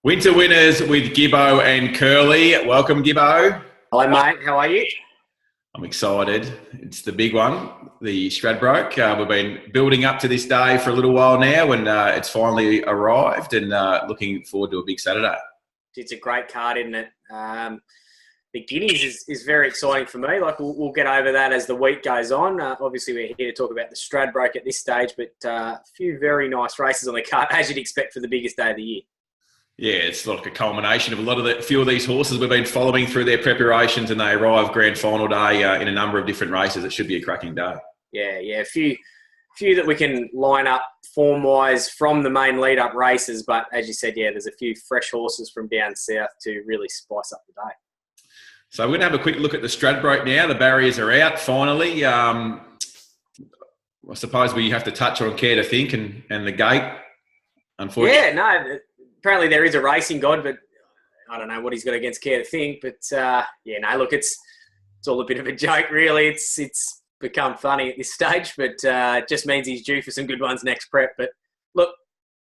Winter winners with Gibbo and Curly. Welcome, Gibbo. Hello, mate. How are you? I'm excited. It's the big one, the Stradbroke. We've been building up to this day for a little while now, and it's finally arrived, and looking forward to a big Saturday. It's a great card, isn't it? The Guineas is very exciting for me. Like we'll get over that as the week goes on. Obviously, we're here to talk about the Stradbroke at this stage, but a few very nice races on the card, as you'd expect for the biggest day of the year. Yeah, it's like a culmination of a few of these horses we've been following through their preparations, and they arrive grand final day in a number of different races. It should be a cracking day. Yeah, a few that we can line up form-wise from the main lead-up races, but as you said, yeah, there's a few fresh horses from down south to really spice up the day. So we're going to have a quick look at the Stradbroke now. The barriers are out finally. I suppose we have to touch on Care to Think and the gate, unfortunately. Yeah, no, apparently there is a racing god, but I don't know what he's got against Care to Think. But look, it's all a bit of a joke, really. It's become funny at this stage, but it just means he's due for some good ones next prep. But look,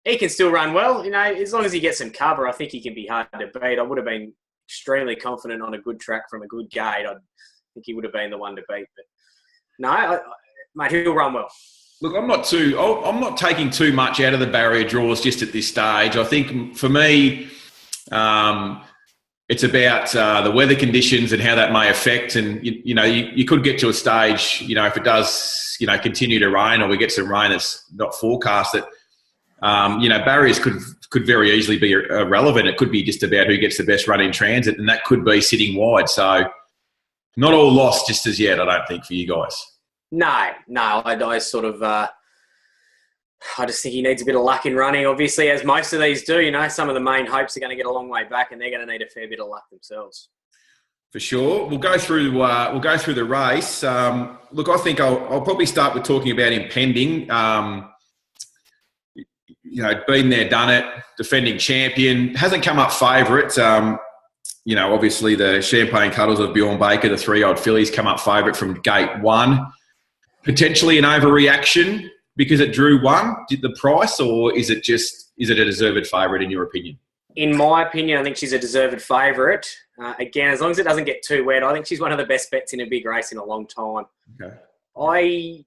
he can still run well. As long as he gets some cover, I think he can be hard to beat. I would have been extremely confident on a good track from a good gate. I think he would have been the one to beat. But no, mate, he'll run well. Look, I'm not taking too much out of the barrier draws just at this stage. I think for me, it's about the weather conditions and how that may affect. And you could get to a stage, if it does, continue to rain, or we get some rain that's not forecast, that barriers could very easily be irrelevant. It could be just about who gets the best run in transit, and that could be sitting wide. So not all lost just as yet, I don't think, for you guys. No, I sort of, I just think he needs a bit of luck in running, obviously, as most of these do. Some of the main hopes are going to get a long way back, and they're going to need a fair bit of luck themselves. For sure. We'll go through the race. Look, I think I'll probably start with talking about Impending. Been there, done it, defending champion. Hasn't come up favourite. Obviously the Champagne Cuddles of Bjorn Baker, the 3-year-old fillies, come up favourite from gate one. Potentially an overreaction because it drew one, did the price, or is it a deserved favourite in your opinion? In my opinion, I think she's a deserved favourite. Again, as long as it doesn't get too wet, I think she's one of the best bets in a big race in a long time. Okay. I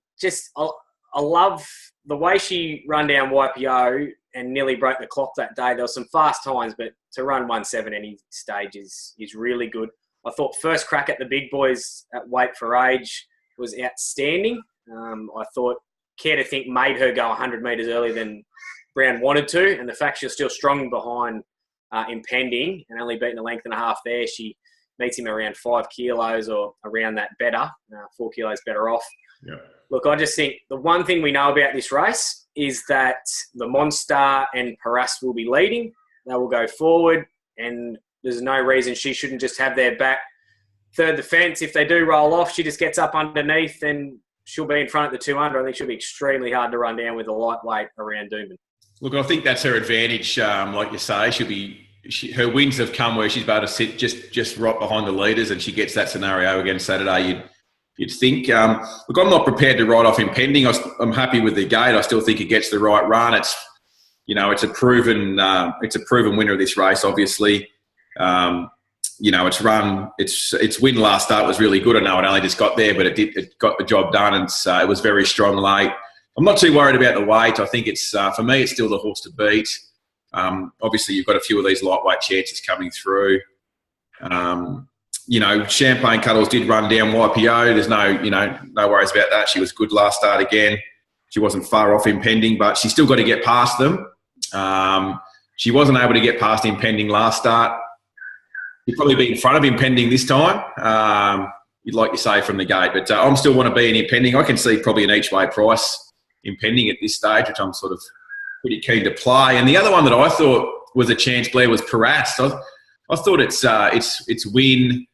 love the way she run down YPO and nearly broke the clock that day. There were some fast times, but to run 1.7 any stage is really good. I thought first crack at the big boys at weight for age was outstanding. I thought Care to Think made her go 100 metres earlier than Brown wanted to, and the fact she was still strong behind Impending and only beating a length and a half there, she meets him around 5 kilos or around that better, 4 kilos better off. Yeah. Look, I just think the one thing we know about this race is that the Monster and Paras will be leading. They will go forward, and there's no reason she shouldn't just have their back third the fence. If they do roll off, she just gets up underneath and she'll be in front at the 200. I think she'll be extremely hard to run down with a lightweight around Doomben. Look, I think that's her advantage. Like you say, her wins have come where she's able to sit just right behind the leaders, and she gets that scenario again Saturday. You'd think. Look, I'm not prepared to write off Impending. I'm happy with the gate. I still think it gets the right run. It's a proven winner of this race. Obviously, its win last start was really good. I know it only just got there, but it got the job done, and it was very strong late. I'm not too worried about the weight. I think it's for me, it's still the horse to beat. Obviously, you've got a few of these lightweight chances coming through. Champagne Cuddles did run down YPO. There's no worries about that. She was good last start again. She wasn't far off Impending, but she's still got to get past them. She wasn't able to get past Impending last start. She'd probably be in front of Impending this time. You'd like to say from the gate, but I'm still want to be in Impending. I can see probably an each way price Impending at this stage, which I'm sort of pretty keen to play. And the other one that I thought was a chance, Blair, was Paras. I thought its win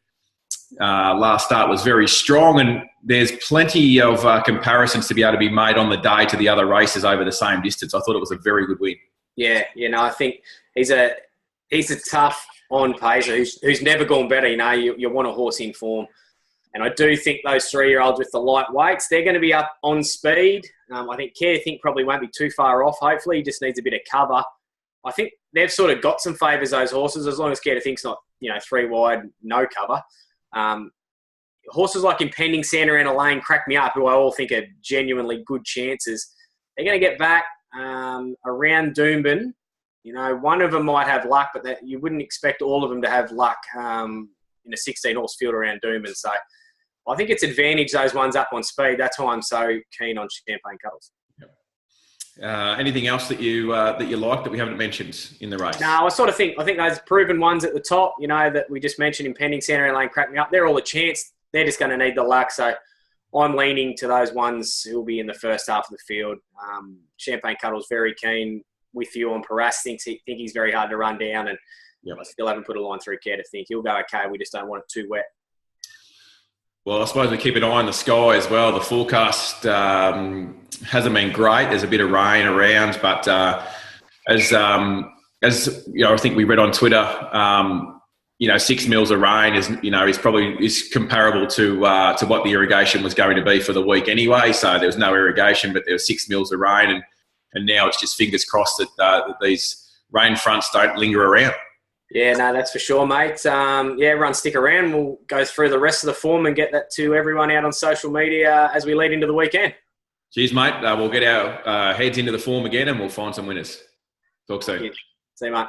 last start was very strong, and there's plenty of comparisons to be able to be made on the day to the other races over the same distance. I thought it was a very good win. Yeah, I think he's a tough on pacer who's never gone better. You want a horse in form, and I do think those 3-year-olds with the light weights, they're going to be up on speed. I think Care to Think probably won't be too far off. Hopefully, he just needs a bit of cover. I think they've sort of got some favours, those horses, as long as Care to Think's not, 3 wide, no cover. Horses like Impending Santa Ana Lane crack me up, who I all think are genuinely good chances. They're going to get back around Doomben. One of them might have luck, but you wouldn't expect all of them to have luck in a 16-horse field around Doomben. So I think it's advantage those ones up on speed. That's why I'm so keen on Champagne Cuddles. Anything else that you like that we haven't mentioned in the race? No, I think those proven ones at the top, that we just mentioned, Impending Santa Ana Lane, crack me up. They're all a chance. They're just going to need the luck. So I'm leaning to those ones who will be in the first half of the field. Champagne Cuddle's very keen with you on Paras. Think he's very hard to run down, and I still haven't put a line through Care to Think. He'll go okay. We just don't want it too wet. Well, I suppose we keep an eye on the sky as well. The forecast hasn't been great. There's a bit of rain around, but as I think we read on Twitter, 6 mils of rain is comparable to what the irrigation was going to be for the week anyway. So there was no irrigation, but there was 6 mils of rain, and now it's just fingers crossed that these rain fronts don't linger around. Yeah, no, that's for sure, mate. Everyone stick around. We'll go through the rest of the form and get that to everyone out on social media as we lead into the weekend. Cheers, mate. We'll get our heads into the form again and we'll find some winners. Talk soon. See you, mate.